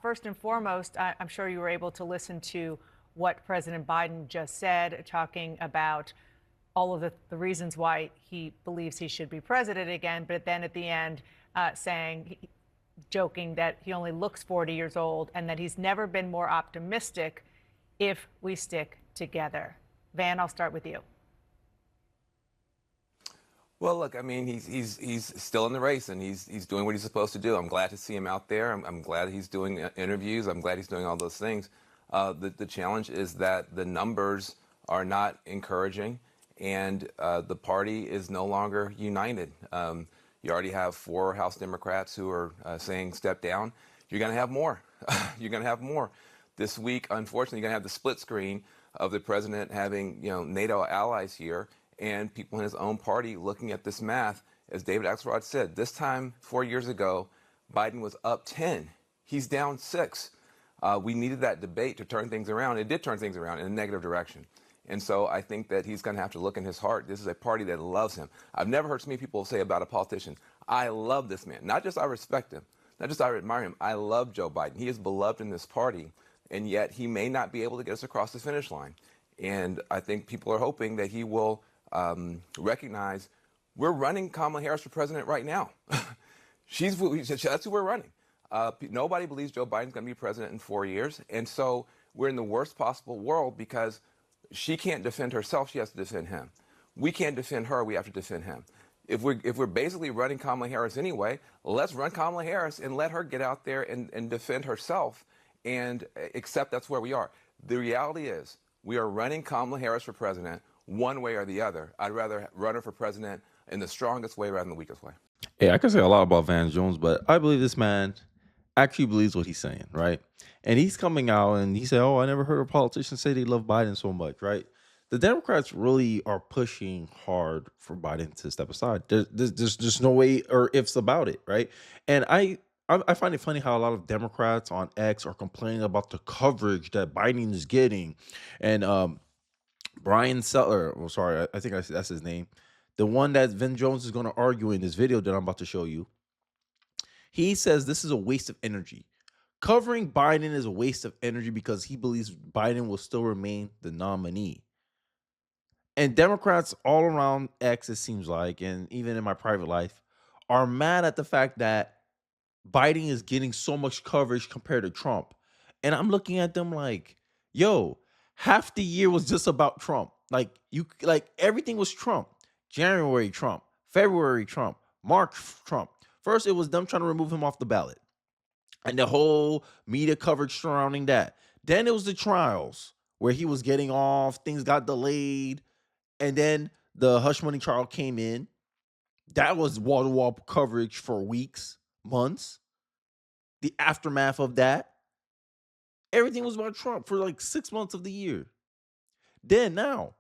First and foremost, I'm sure you were able to listen to what President Biden just said, talking about all of the reasons why he believes he should be president again, but then at the end saying, joking that he only looks 40 years old and that he's never been more optimistic if we stick together. Van, I'll start with you. Well, look, I mean, he's still in the race and he's doing what he's supposed to do. I'm glad to see him out there. I'm glad he's doing interviews. I'm glad he's doing all those things. The challenge is that the numbers are not encouraging, and the party is no longer united. You already have 4 House Democrats who are saying step down. You're going to have more. You're going to have more. This week, unfortunately, you're going to have the split screen of the president having, NATO allies here and people in his own party looking at this math. As David Axelrod said, this time 4 years ago, Biden was up 10. He's down 6. We needed that debate to turn things around. It did turn things around in a negative direction. And so I think that he's going to have to look in his heart. This is a party that loves him. I've never heard so many people say about a politician, I love this man. Not just I respect him, not just I admire him. I love Joe Biden. He is beloved in this party, and yet he may not be able to get us across the finish line. And I think people are hoping that he will recognize we're running Kamala Harris for president right now. That's who we're running. Nobody believes Joe Biden's going to be president in 4 years. And so we're in the worst possible world because she can't defend herself. She has to defend him. We can't defend her. We have to defend him. If we're basically running Kamala Harris anyway, let's run Kamala Harris and let her get out there and defend herself and accept that's where we are. The reality is we are running Kamala Harris for president one way or the other. I'd rather run her for president in the strongest way rather than the weakest way. Yeah, I can say a lot about Van Jones, but I believe this man actually believes what he's saying, right? And he's coming out and he said, "Oh, I never heard a politician say they love Biden so much," right? The Democrats really are pushing hard for Biden to step aside. There's just no way or ifs about it, right? And I find it funny how a lot of Democrats on X are complaining about the coverage that Biden is getting, and Brian Seller, well, sorry, I think that's his name, the one that Van Jones is going to argue in this video that I'm about to show you. He says this is a waste of energy. Covering Biden is a waste of energy because he believes Biden will still remain the nominee. And Democrats all around X, it seems like, and even in my private life, are mad at the fact that Biden is getting so much coverage compared to Trump. And I'm looking at them like, yo, half the year was just about Trump. Like everything was Trump. January Trump, February Trump, March Trump. First, it was them trying to remove him off the ballot and the whole media coverage surrounding that. Then it was the trials where he was getting off, things got delayed, and then the hush money trial came in. That was wall-to-wall coverage for weeks, months. The aftermath of that, everything was about Trump for like 6 months of the year. Then now,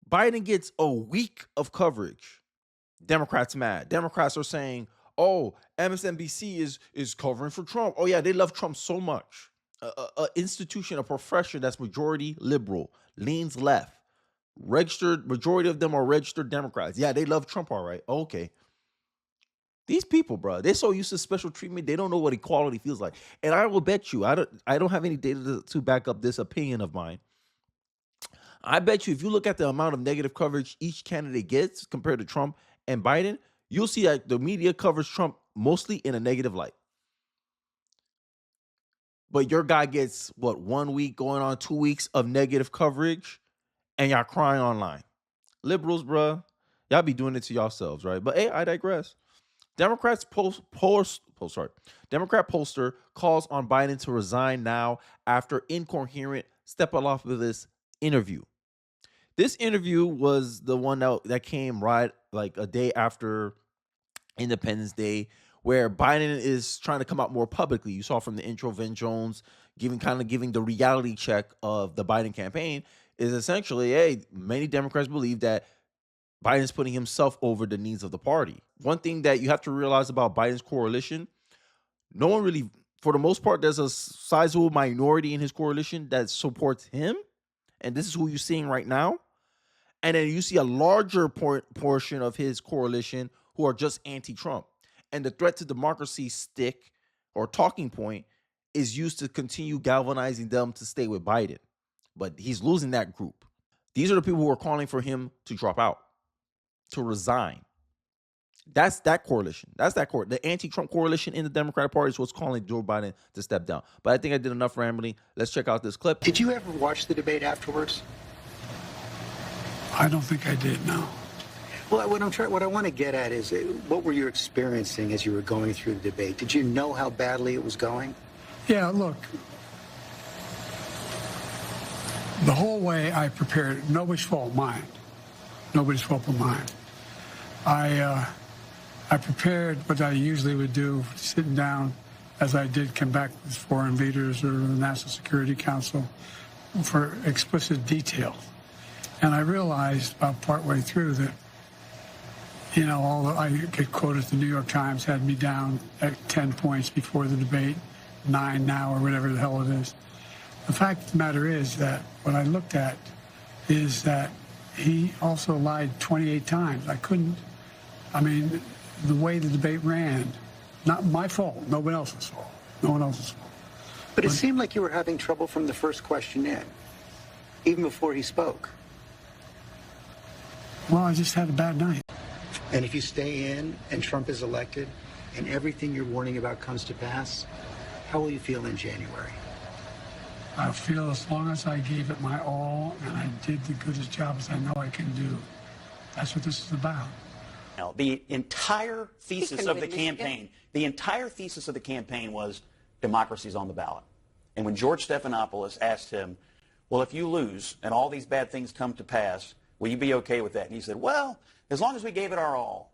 Biden gets a week of coverage. Democrats mad. Democrats are saying, "Oh, MSNBC is covering for Trump. Oh yeah, they love Trump so much." A institution, a profession that's majority liberal, leans left. Registered majority of them are registered Democrats. Yeah, they love Trump, all right. Okay. These people, bro, they're so used to special treatment, they don't know what equality feels like. And I will bet you, I don't have any data to back up this opinion of mine. I bet you if you look at the amount of negative coverage each candidate gets compared to Trump and Biden, you'll see that the media covers Trump mostly in a negative light. But your guy gets, what, 1 week going on 2 weeks of negative coverage, and y'all crying online. Liberals, bruh, y'all be doing it to yourselves, right? But hey, I digress. Democrat pollster calls on Biden to resign now after incoherent stepping off of this interview. This interview was the one that came right like a day after Independence Day, where Biden is trying to come out more publicly. You saw from the intro, Van Jones giving the reality check of the Biden campaign is essentially, hey, many Democrats believe that Biden's putting himself over the needs of the party. One thing that you have to realize about Biden's coalition, no one really, for the most part, there's a sizable minority in his coalition that supports him. And this is who you're seeing right now. And then you see a larger portion of his coalition who are just anti-Trump. And the threat to democracy stick or talking point is used to continue galvanizing them to stay with Biden. But he's losing that group. These are the people who are calling for him to drop out, to resign. That's that coalition. The anti-Trump coalition in the Democratic Party is what's calling Joe Biden to step down. But I think I did enough rambling. Let's check out this clip. Did you ever watch the debate afterwards? I don't think I did, no. Well, what I want to get at is what were you experiencing as you were going through the debate? Did you know how badly it was going? Yeah, look, the whole way I prepared, nobody's fault, mine. Nobody's fault but mine. I prepared what I usually would do, sitting down, as I did come back with foreign leaders or the National Security Council, for explicit detail. And I realized about partway through that, you know, I get quoted, the New York Times had me down at 10 points before the debate, 9 now, or whatever the hell it is. The fact of the matter is that what I looked at is that he also lied 28 times. The way the debate ran, not my fault, nobody else's fault. No one else's fault. But it seemed like you were having trouble from the first question in, even before he spoke. Well, I just had a bad night. And if you stay in and Trump is elected and everything you're warning about comes to pass, how will you feel in January? I feel as long as I gave it my all and I did the goodest job as I know I can do. That's what this is about. Now, the entire thesis of the campaign was democracy's on the ballot. And when George Stephanopoulos asked him, well, if you lose and all these bad things come to pass, will you be okay with that? And he said, well, as long as we gave it our all.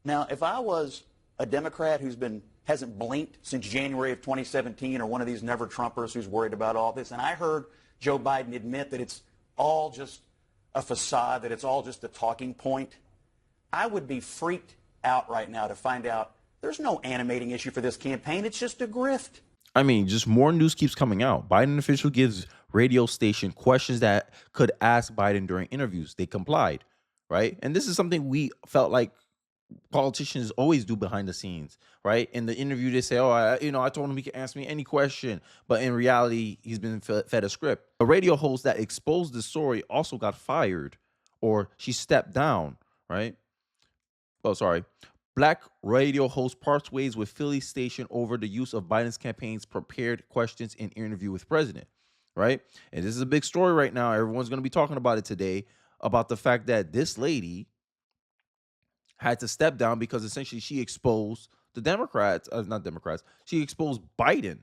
Now, if I was a Democrat who's hasn't blinked since January of 2017, or one of these never-Trumpers who's worried about all this, and I heard Joe Biden admit that it's all just a facade, that it's all just a talking point, I would be freaked out right now to find out there's no animating issue for this campaign. It's just a grift. I mean, just more news keeps coming out. Biden official gives radio station questions that could ask Biden during interviews. They complied, right? And this is something we felt like politicians always do behind the scenes, right? In the interview, they say, I told him he can ask me any question. But in reality, he's been fed a script. A radio host that exposed the story also got fired, or she stepped down, right? Oh, sorry. Black radio host parts ways with Philly station over the use of Biden's campaign's prepared questions in interview with president, right? And this is a big story right now. Everyone's going to be talking about it today, about the fact that this lady had to step down because essentially she exposed the Democrats, not Democrats, she exposed Biden.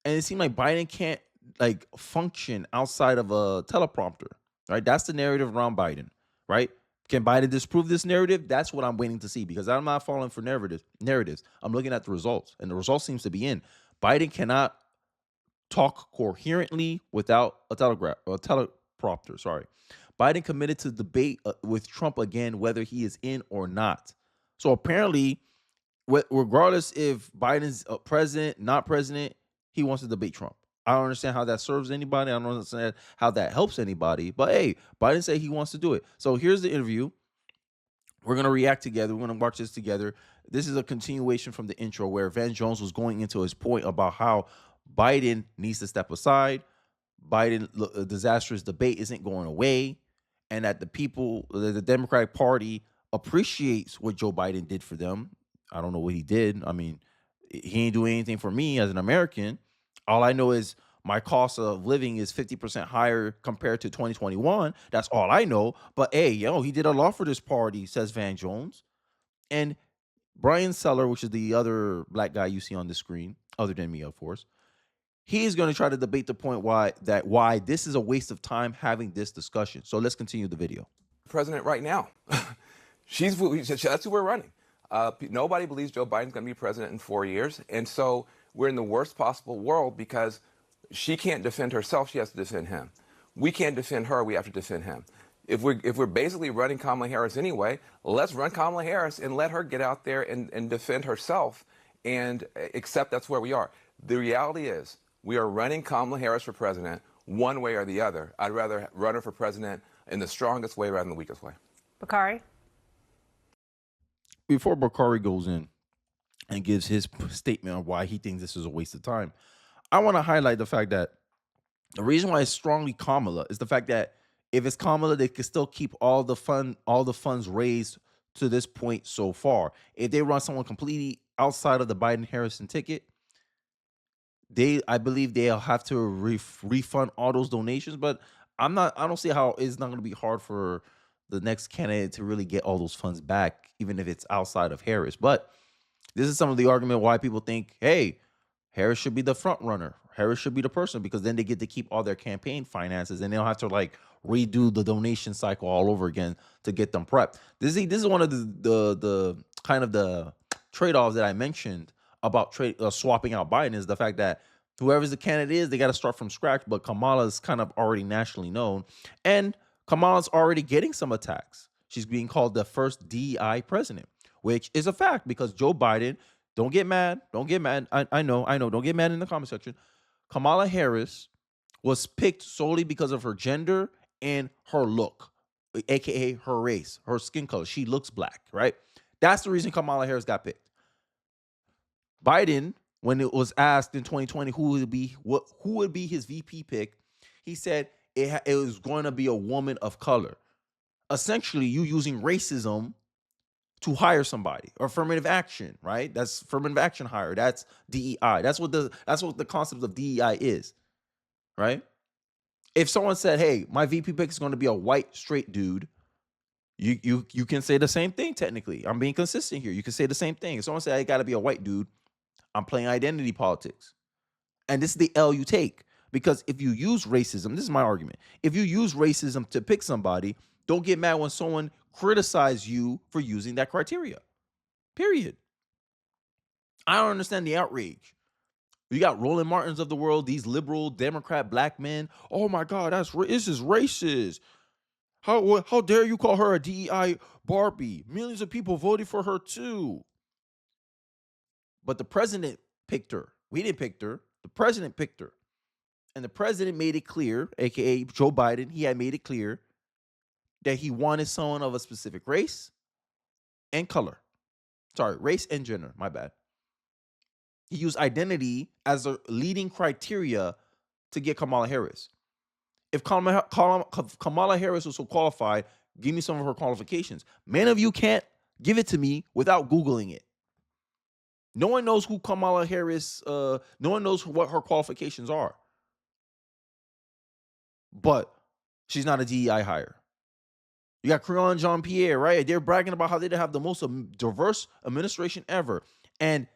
And it seemed like Biden can't function outside of a teleprompter, right? That's the narrative around Biden, right? Can Biden disprove this narrative? That's what I'm waiting to see, because I'm not falling for narratives. I'm looking at the results, and the result seems to be in. Biden cannot talk coherently without a teleprompter. Sorry. Biden committed to debate with Trump again, whether he is in or not. So apparently, regardless if Biden's president, not president, he wants to debate Trump. I don't understand how that serves anybody. I don't understand how that helps anybody. But hey, Biden said he wants to do it. So here's the interview. We're going to react together. We're going to watch this together. This is a continuation from the intro where Van Jones was going into his point about how Biden needs to step aside. A disastrous debate isn't going away. And that the Democratic Party appreciates what Joe Biden did for them. I don't know what he did. I mean, he ain't doing anything for me as an American. All I know is my cost of living is 50% higher compared to 2021. That's all I know. But hey, he did a lot for this party, says Van Jones. And Brian Seller, which is the other black guy you see on the screen, other than me, of course, he is going to try to debate the point why this is a waste of time having this discussion. So let's continue the video. President right now. That's who we're running. Nobody believes Joe Biden's going to be president in 4 years. And so we're in the worst possible world because she can't defend herself. She has to defend him. We can't defend her. We have to defend him. If we're basically running Kamala Harris anyway, let's run Kamala Harris and let her get out there and defend herself and accept that's where we are. The reality is we are running Kamala Harris for president one way or the other. I'd rather run her for president in the strongest way rather than the weakest way. Bakari? Before Bakari goes in, and gives his statement on why he thinks this is a waste of time. I want to highlight the fact that the reason why it's strongly Kamala is the fact that if it's Kamala, they can still keep all the funds raised to this point so far. If they run someone completely outside of the Biden Harrison ticket, I believe they'll have to refund all those donations. But I don't see how it's not going to be hard for the next candidate to really get all those funds back, even if it's outside of Harris. But this is some of the argument why people think, hey, Harris should be the front runner. Harris should be the person, because then they get to keep all their campaign finances and they don't have to like redo the donation cycle all over again to get them prepped. This is one of the kind of the trade-offs that I mentioned about swapping out Biden, is the fact that whoever's the candidate is, they got to start from scratch. But Kamala is kind of already nationally known, and Kamala's already getting some attacks. She's being called the first DEI president, which is a fact, because Joe Biden, don't get mad. Don't get mad. I know. Don't get mad in the comment section. Kamala Harris was picked solely because of her gender and her look, aka her race, her skin color. She looks black, right? That's the reason Kamala Harris got picked. Biden, when it was asked in 2020 who would be his VP pick, he said it was going to be a woman of color. Essentially, you using racism to hire somebody, or affirmative action, right? That's affirmative action hire. That's DEI. That's what the concept of DEI is, right? If someone said, "Hey, my VP pick is going to be a white straight dude," you can say the same thing. Technically, I'm being consistent here. You can say the same thing. If someone said, "I got to be a white dude," I'm playing identity politics, and this is the L you take, because if you use racism, this is my argument. If you use racism to pick somebody, don't get mad when someone criticizes you for using that criteria. Period. I don't understand the outrage. You got Roland Martins of the world, these liberal Democrat black men. Oh my God, this is racist. How dare you call her a DEI Barbie? Millions of people voted for her too. But the president picked her. We didn't pick her. The president picked her. And the president made it clear, aka Joe Biden, he had made it clear that he wanted someone of a specific race and color. Sorry, race and gender. My bad. He used identity as a leading criteria to get Kamala Harris. If Kamala Harris was so qualified, give me some of her qualifications. Many of you can't give it to me without Googling it. No one knows who Kamala Harris, no one knows what her qualifications are. But she's not a DEI hire. You got Creon Jean-Pierre, right? They're bragging about how they have the most diverse administration ever. And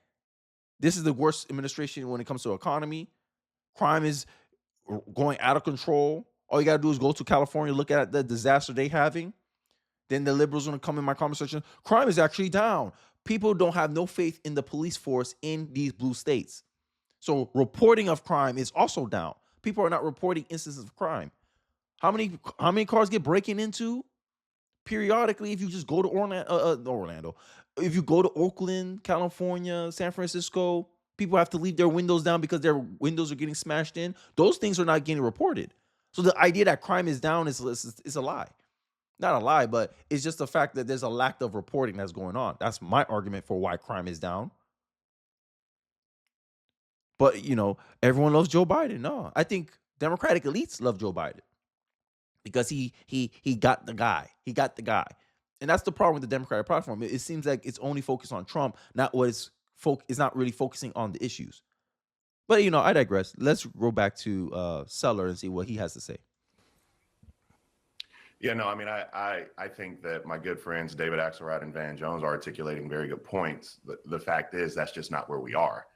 this is the worst administration when it comes to economy. Crime is going out of control. All you got to do is go to California, look at the disaster they're having. Then the liberals going to come in my conversation. Crime is actually down. People don't have no faith in the police force in these blue states. So reporting of crime is also down. People are not reporting instances of crime. How many cars get breaking into periodically? If you just go to Orlando, if you go to Oakland, California, San Francisco, people have to leave their windows down because their windows are getting smashed in. Those things are not getting reported. So the idea that crime is down is a lie. Not a lie, but it's just the fact that there's a lack of reporting that's going on. That's my argument for why crime is down. But, everyone loves Joe Biden. No, I think Democratic elites love Joe Biden because he got the guy. He got the guy. And that's the problem with the Democratic platform. It seems like it's only focused on Trump, not what it's not really focusing on the issues. But, I digress. Let's go back to Seller and see what he has to say. Yeah, no, I mean, I think that my good friends David Axelrod and Van Jones are articulating very good points. The fact is that's just not where we are.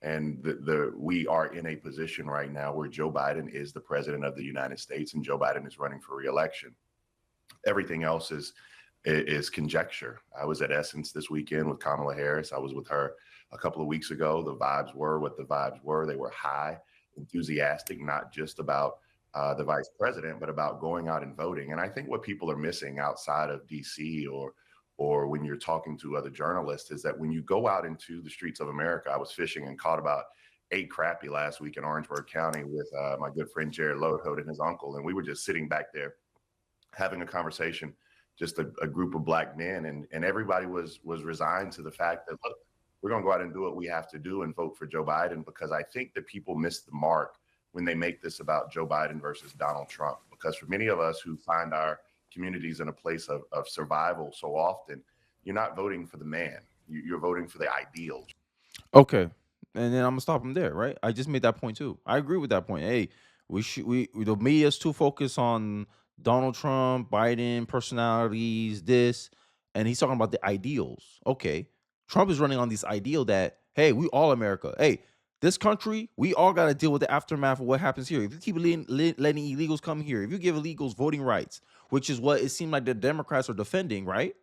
And we are in a position right now where Joe Biden is the president of the United States and Joe Biden is running for re-election. Everything else is conjecture. I was at Essence this weekend with Kamala Harris. I was with her a couple of weeks ago. The vibes were what the vibes were. They were high, enthusiastic, not just about the vice president, but about going out and voting. And I think what people are missing outside of DC or when you're talking to other journalists is that when you go out into the streets of America, I was fishing and caught about 8 crappie last week in Orangeburg County with my good friend Jared Lodeholt and his uncle. And we were just sitting back there having a conversation, just a group of black men. And everybody was resigned to the fact that, look, we're going to go out and do what we have to do and vote for Joe Biden, because I think that people miss the mark when they make this about Joe Biden versus Donald Trump. Because for many of us who find our communities in a place of survival so often, you're not voting for the man. You're voting for the ideals. Okay. And then I'm gonna stop him there, right? I just made that point too. I agree with that point. Hey, the media's too focused on Donald Trump, Biden, personalities, this, and he's talking about the ideals. Okay. Trump is running on this ideal that, hey, we all America. Hey, this country, we all got to deal with the aftermath of what happens here. If you keep letting illegals come here, if you give illegals voting rights, which is what it seemed like the Democrats are defending, right?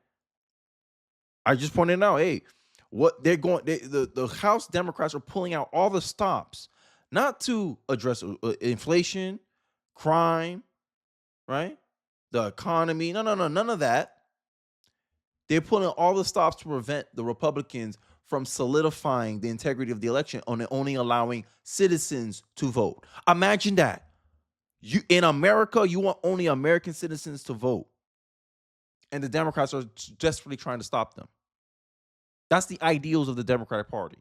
I just pointed out, hey, what they're going, the House Democrats are pulling out all the stops, not to address inflation, crime, right? The economy. No, none of that. They're pulling all the stops to prevent the Republicans from solidifying the integrity of the election on only allowing citizens to vote. Imagine that. You in America, you want only American citizens to vote. And the Democrats are desperately trying to stop them. That's the ideals of the Democratic Party.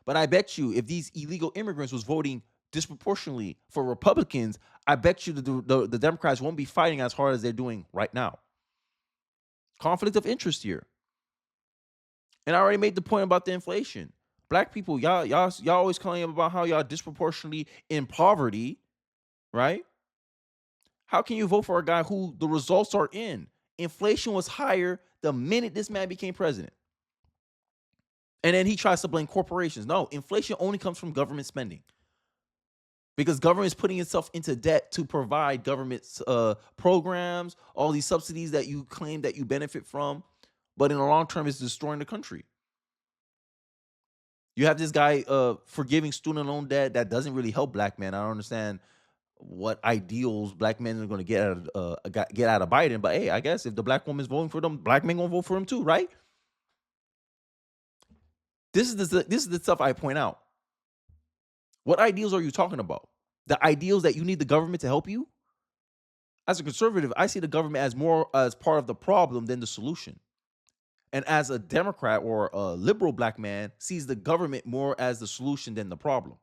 But I bet you if these illegal immigrants was voting disproportionately for Republicans, I bet you the Democrats won't be fighting as hard as they're doing right now. Conflict of interest here. And I already made the point about the inflation. Black people, y'all always claim about how y'all disproportionately in poverty, right? How can you vote for a guy who the results are in? Inflation was higher the minute this man became president. And then he tries to blame corporations. No, inflation only comes from government spending. Because government is putting itself into debt to provide government programs, all these subsidies that you claim that you benefit from. But in the long term, it's destroying the country. You have this guy forgiving student loan debt that doesn't really help black men. I don't understand what ideals black men are going to get out of Biden. But hey, I guess if the black woman's voting for them, black men going to vote for him too, right? This is the stuff I point out. What ideals are you talking about? The ideals that you need the government to help you? As a conservative, I see the government as more as part of the problem than the solution. And as a Democrat or a liberal black man sees the government more as the solution than the problem.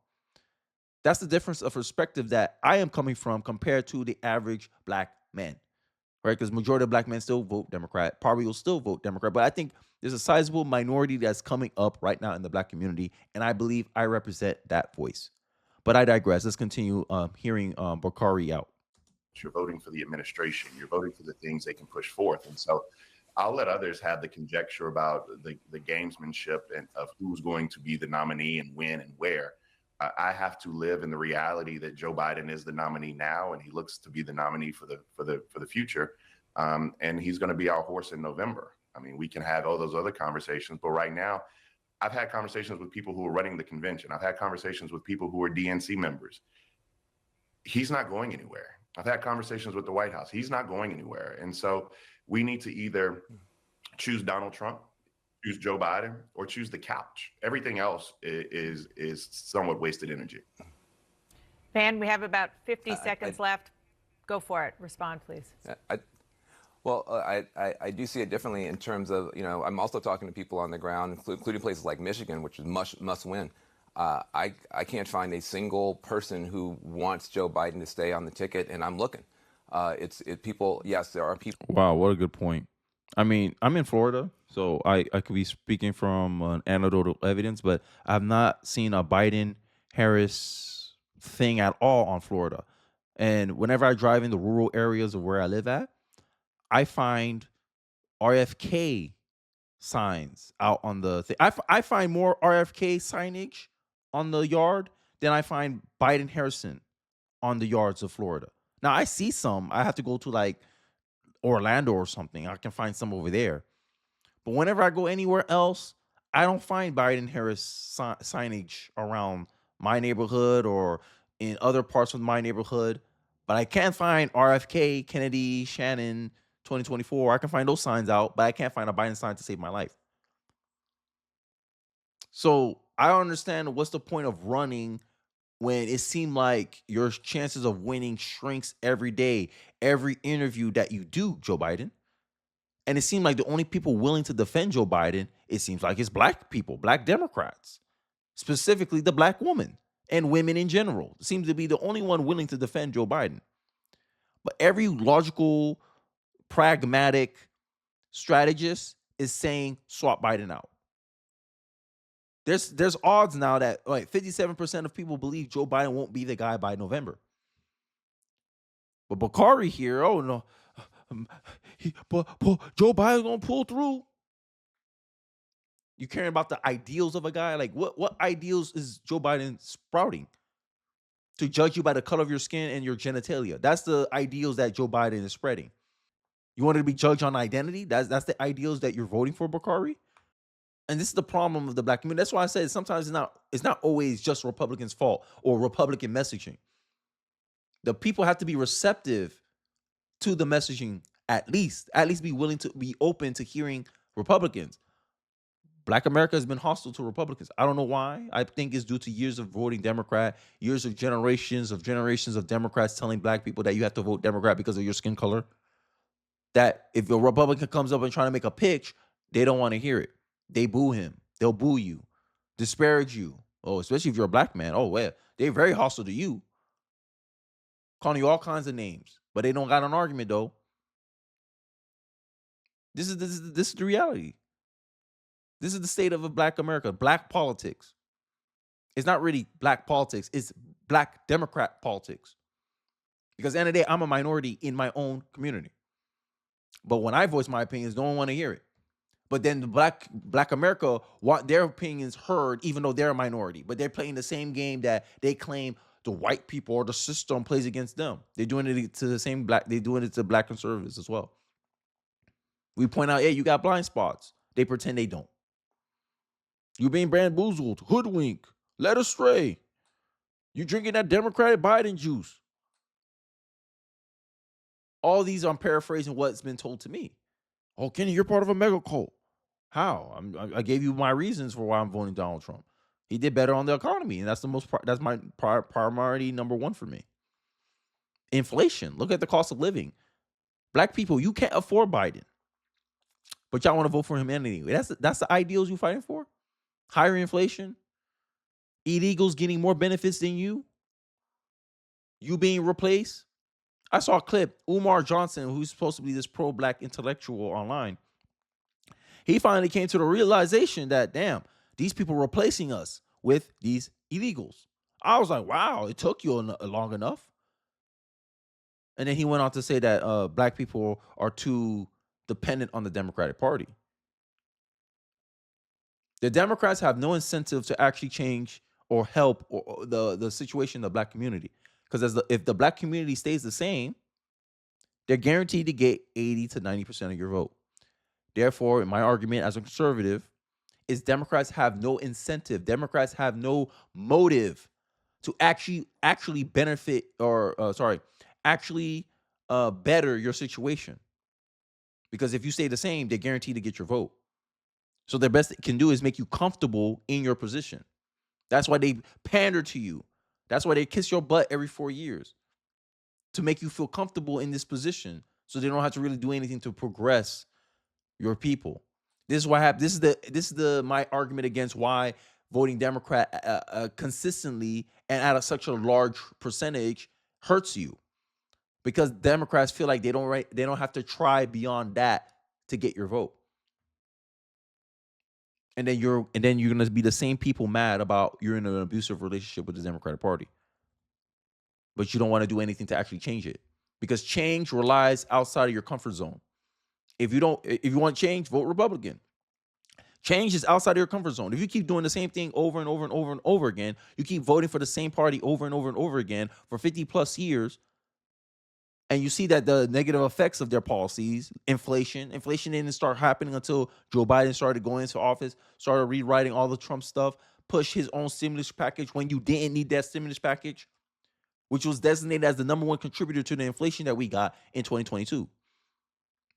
That's the difference of perspective that I am coming from compared to the average black man, right? Because majority of black men still vote Democrat, probably will still vote Democrat. But I think there's a sizable minority that's coming up right now in the black community, and I believe I represent that voice. But I digress. Let's continue hearing Bakari out. You're voting for the administration. You're voting for the things they can push forth. And so I'll let others have the conjecture about the gamesmanship and of who's going to be the nominee and when and where. I have to live in the reality that Joe Biden is the nominee now, and he looks to be the nominee for the future. And he's going to be our horse in November. I mean, we can have all those other conversations, but right now, I've had conversations with people who are running the convention. I've had conversations with people who are DNC members. He's not going anywhere. I've had conversations with the White House. He's not going anywhere. And so we need to either choose Donald Trump, choose Joe Biden, or choose the couch. Everything else is somewhat wasted energy. Van, we have about 50 seconds left. Go for it. Respond, please. I do see it differently in terms of, I'm also talking to people on the ground, including places like Michigan, which is must win. I can't find a single person who wants Joe Biden to stay on the ticket, and I'm looking. People, yes, there are people. Wow, what a good point. I mean, I'm in Florida, so I could be speaking from anecdotal evidence, but I've not seen a Biden-Harris thing at all on Florida. And whenever I drive in the rural areas of where I live at, I find RFK signs out on the thing. I find more RFK signage on the yard than I find Biden Harrison on the yards of Florida. Now I see some. I have to go to like Orlando or something. I can find some over there. But whenever I go anywhere else, I don't find Biden Harris signage around my neighborhood or in other parts of my neighborhood. But I can find RFK, Kennedy, Shannon, 2024. I can find those signs out, but I can't find a Biden sign to save my life. So I don't understand what's the point of running when it seemed like your chances of winning shrinks every day, every interview that you do, Joe Biden. And it seemed like the only people willing to defend Joe Biden, it seems like it's black people, black Democrats, specifically the black woman and women in general. Seems to be the only one willing to defend Joe Biden. But every logical, pragmatic strategist is saying swap Biden out. There's odds now that like 57% of people believe Joe Biden won't be the guy by November. But Bakari here, oh no, but Joe Biden's gonna pull through. You caring about the ideals of a guy? Like what ideals is Joe Biden sprouting? To judge you by the color of your skin and your genitalia. That's the ideals that Joe Biden is spreading. You wanted to be judged on identity? That's the ideals that you're voting for, Bakari? And this is the problem of the black community. That's why I said sometimes it's not always just Republicans' fault or Republican messaging. The people have to be receptive to the messaging at least be willing to be open to hearing Republicans. Black America has been hostile to Republicans. I don't know why. I think it's due to years of voting Democrat, years of generations of Democrats telling black people that you have to vote Democrat because of your skin color. That if a Republican comes up and trying to make a pitch, they don't want to hear it. They boo him. They'll boo you, disparage you. Oh, especially if you're a black man. Oh, well, they're very hostile to you, calling you all kinds of names. But they don't got an argument though. This is the reality. This is the state of a black America. Black politics. It's not really black politics. It's black Democrat politics. Because at the end of the day, I'm a minority in my own community. But when I voice my opinions, no one want to hear it. But then the black America want their opinions heard, even though they're a minority. But they're playing the same game that they claim the white people or the system plays against them. They're doing it to the same they're doing it to black conservatives as well. We point out, hey, you got blind spots. They pretend they don't. You're being bamboozled, hoodwinked, led astray. You're drinking that Democratic Biden juice. All these, I'm paraphrasing what's been told to me. Oh, Kenny, you're part of a mega cult. How? I gave you my reasons for why I'm voting Donald Trump. He did better on the economy, and that's my priority number one for me. Inflation. Look at the cost of living. Black people, you can't afford Biden, but y'all want to vote for him anyway. That's the ideals you fighting for? Higher inflation, illegals getting more benefits than you being replaced. I saw a clip, Umar Johnson, who's supposed to be this pro-black intellectual online. He finally came to the realization that, damn, these people replacing us with these illegals. I was like, wow, it took you long enough. And then he went on to say that black people are too dependent on the Democratic Party. The Democrats have no incentive to actually change or help or the situation in the black community. Because if the black community stays the same, they're guaranteed to get 80 to 90% of your vote. Therefore, in my argument as a conservative, is Democrats have no incentive. Democrats have no motive to actually benefit or better your situation. Because if you stay the same, they're guaranteed to get your vote. So the best they can do is make you comfortable in your position. That's why they pander to you. That's why they kiss your butt every 4 years, to make you feel comfortable in this position, so they don't have to really do anything to progress your people. This is what happened. This is my argument against why voting Democrat consistently and at such a large percentage hurts you, because Democrats feel like they don't have to try beyond that to get your vote. And then you're going to be the same people mad about you're in an abusive relationship with the Democratic Party, but you don't want to do anything to actually change it, because change relies outside of your comfort zone. If you want change, vote Republican. Change is outside of your comfort zone. If you keep doing the same thing over and over and over and over again, you keep voting for the same party over and over and over again for 50 plus years, and you see that the negative effects of their policies, inflation didn't start happening until Joe Biden started going into office, started rewriting all the Trump stuff, pushed his own stimulus package when you didn't need that stimulus package, which was designated as the number one contributor to the inflation that we got in 2022.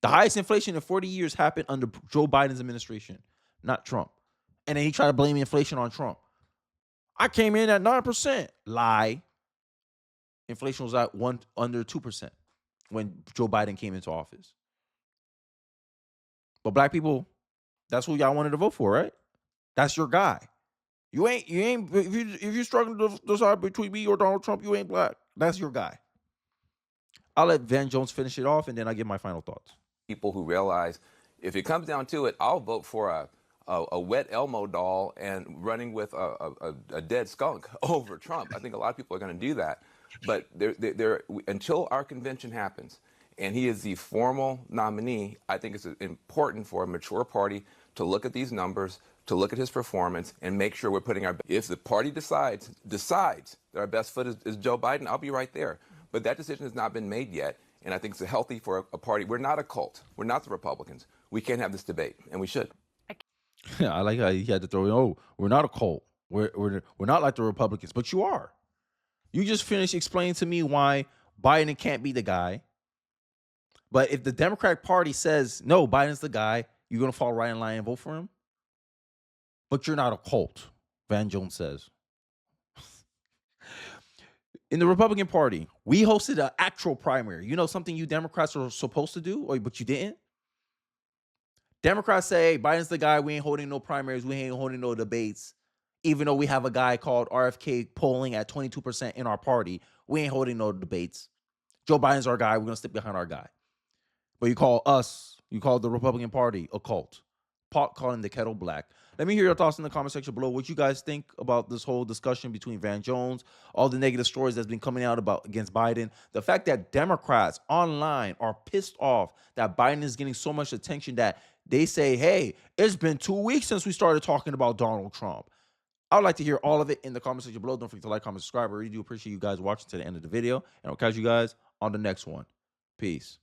The highest inflation in 40 years happened under Joe Biden's administration, not Trump. And then he tried to blame inflation on Trump. I came in at 9%. Lie. Inflation was at under 2% when Joe Biden came into office. But black people, that's who y'all wanted to vote for, right? That's your guy. You ain't. If you're struggling to decide between me or Donald Trump, you ain't black. That's your guy. I'll let Van Jones finish it off, and then I give my final thoughts. People who realize if it comes down to it, I'll vote for a wet Elmo doll and running with a dead skunk over Trump. I think a lot of people are going to do that. But until our convention happens and he is the formal nominee, I think it's important for a mature party to look at these numbers, to look at his performance, and make sure we're putting if the party decides that our best foot is Joe Biden, I'll be right there. But that decision has not been made yet. And I think it's healthy for a party. We're not a cult. We're not the Republicans. We can't have this debate, and we should. I like how he had to throw in, oh, we're not a cult. We're not like the Republicans, but you are. You just finished explaining to me why Biden can't be the guy. But if the Democratic Party says, no, Biden's the guy, you're going to fall right in line and vote for him? But you're not a cult, Van Jones says. In the Republican Party, we hosted an actual primary. You know something you Democrats are supposed to do, but you didn't? Democrats say, hey, Biden's the guy. We ain't holding no primaries. We ain't holding no debates. Even though we have a guy called RFK polling at 22% in our party, we ain't holding no debates. Joe Biden's our guy. We're going to stick behind our guy. But you call the Republican Party a cult. Pot calling the kettle black. Let me hear your thoughts in the comment section below. What you guys think about this whole discussion between Van Jones, all the negative stories that's been coming out against Biden, the fact that Democrats online are pissed off that Biden is getting so much attention that they say, hey, it's been 2 weeks since we started talking about Donald Trump. I would like to hear all of it in the comment section below. Don't forget to like, comment, subscribe. I really do appreciate you guys watching to the end of the video. And I'll catch you guys on the next one. Peace.